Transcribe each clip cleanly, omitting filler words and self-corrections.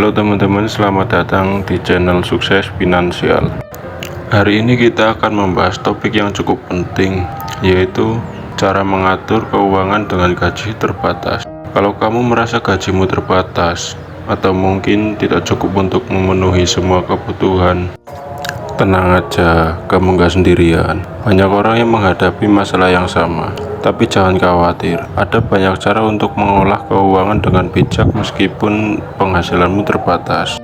Halo teman-teman, selamat datang di channel Sukses Finansial. Hari ini kita akan membahas topik yang cukup penting, yaitu cara mengatur keuangan dengan gaji terbatas. Kalau kamu merasa gajimu terbatas atau mungkin tidak cukup untuk memenuhi semua kebutuhan, tenang aja, kamu gak sendirian. Banyak orang yang menghadapi masalah yang sama. Tapi jangan khawatir, ada banyak cara untuk mengolah keuangan dengan bijak meskipun penghasilanmu terbatas.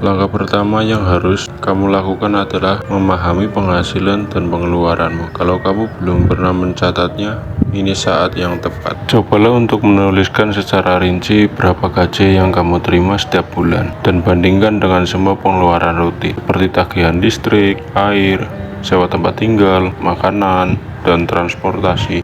Langkah pertama yang harus kamu lakukan adalah memahami penghasilan dan pengeluaranmu. Kalau kamu belum pernah mencatatnya, ini saat yang tepat. Cobalah untuk menuliskan secara rinci berapa gaji yang kamu terima setiap bulan dan bandingkan dengan semua pengeluaran rutin seperti tagihan listrik, air, sewa tempat tinggal, makanan, dan transportasi.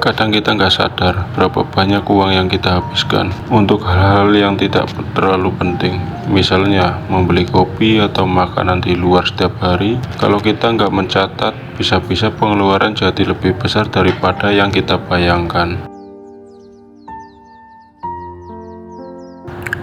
Kadang kita nggak sadar berapa banyak uang yang kita habiskan untuk hal-hal yang tidak terlalu penting. Misalnya membeli kopi atau makanan di luar setiap hari. Kalau kita nggak mencatat, bisa-bisa pengeluaran jadi lebih besar daripada yang kita bayangkan.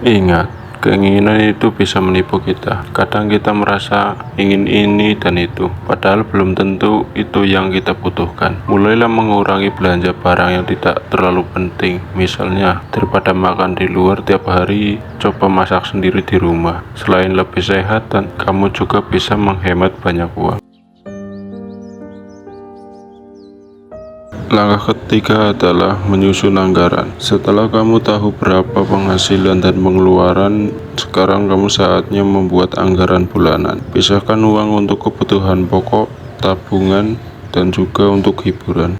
Ingat, keinginan itu bisa menipu kita. Kadang kita merasa ingin ini dan itu, padahal belum tentu itu yang kita butuhkan. Mulailah mengurangi belanja barang yang tidak terlalu penting. Misalnya, daripada makan di luar tiap hari, coba masak sendiri di rumah. Selain lebih sehat, dan kamu juga bisa menghemat banyak uang. Langkah ketiga adalah menyusun anggaran. Setelah kamu tahu berapa penghasilan dan pengeluaran, sekarang kamu saatnya membuat anggaran bulanan. Pisahkan uang untuk kebutuhan pokok, tabungan, dan juga untuk hiburan.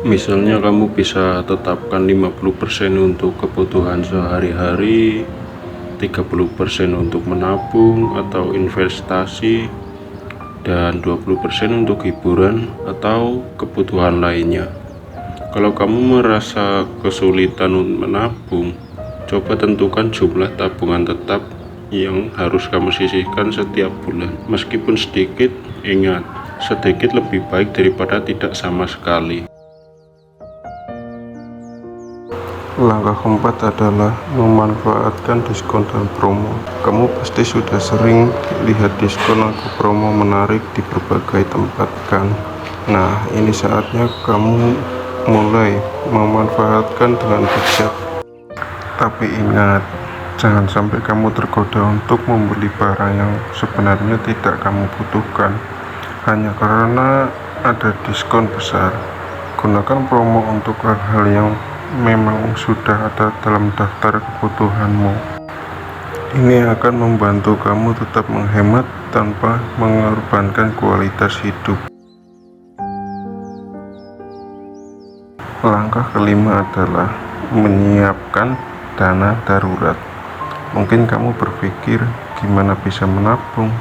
Misalnya kamu bisa tetapkan 50% untuk kebutuhan sehari-hari, 30% untuk menabung atau investasi, dan 20% untuk hiburan atau kebutuhan lainnya. Kalau kamu merasa kesulitan menabung, coba tentukan jumlah tabungan tetap yang harus kamu sisihkan setiap bulan. Meskipun sedikit, ingat, sedikit lebih baik daripada tidak sama sekali. Langkah keempat adalah memanfaatkan diskon dan promo. Kamu pasti sudah sering lihat diskon atau promo menarik di berbagai tempat kan? Nah, ini saatnya kamu mulai memanfaatkan dengan bijak. Tapi ingat, jangan sampai kamu tergoda untuk membeli barang yang sebenarnya tidak kamu butuhkan hanya karena ada diskon besar. Gunakan promo untuk hal-hal yang memang sudah ada dalam daftar kebutuhanmu. Ini akan membantu kamu tetap menghemat tanpa mengorbankan kualitas hidup. Langkah kelima adalah menyiapkan dana darurat. Mungkin kamu berpikir gimana bisa menabung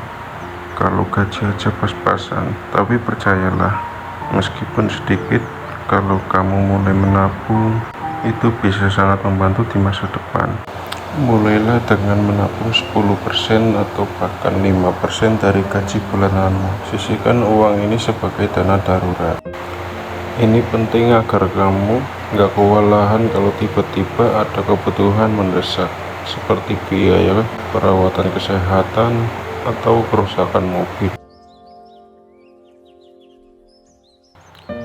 kalau gaji aja pas-pasan, tapi percayalah, meskipun sedikit, kalau kamu mulai menabung, itu bisa sangat membantu di masa depan. Mulailah dengan menabung 10% atau bahkan 5% dari gaji bulananmu. Sisihkan uang ini sebagai dana darurat. Ini penting agar kamu gak kewalahan kalau tiba-tiba ada kebutuhan mendesak, seperti biaya perawatan kesehatan atau kerusakan mobil.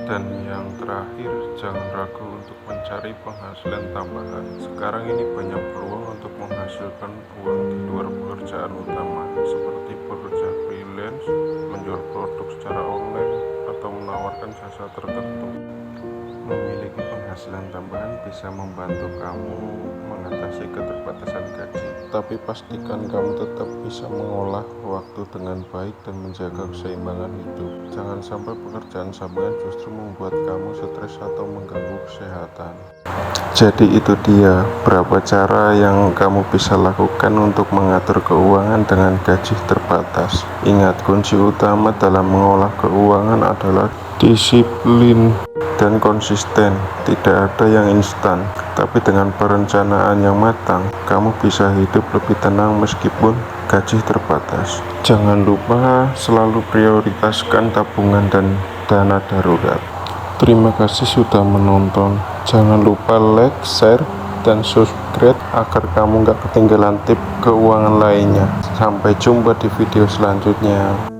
Dan yang terakhir, jangan ragu untuk mencari penghasilan tambahan. Sekarang ini banyak peluang untuk menghasilkan uang di luar pekerjaan utama, seperti bekerja freelance, menjual produk secara online, atau menawarkan jasa tertentu. Memiliki penghasilan tambahan bisa membantu kamu mengatasi keterbatasan gaji, tapi pastikan kamu tetap bisa mengolah waktu dengan baik dan menjaga keseimbangan hidup. Jangan sampai pekerjaan sampingan justru membuat kamu stres atau mengganggu kesehatan. Jadi itu dia berapa cara yang kamu bisa lakukan untuk mengatur keuangan dengan gaji terbatas. Ingat, kunci utama dalam mengolah keuangan adalah disiplin dan konsisten. Tidak ada yang instan, tapi dengan perencanaan yang matang, kamu bisa hidup lebih tenang meskipun gaji terbatas. Jangan lupa selalu prioritaskan tabungan dan dana darurat. Terima kasih sudah menonton. Jangan lupa like, share, dan subscribe agar kamu nggak ketinggalan tip keuangan lainnya. Sampai jumpa di video selanjutnya.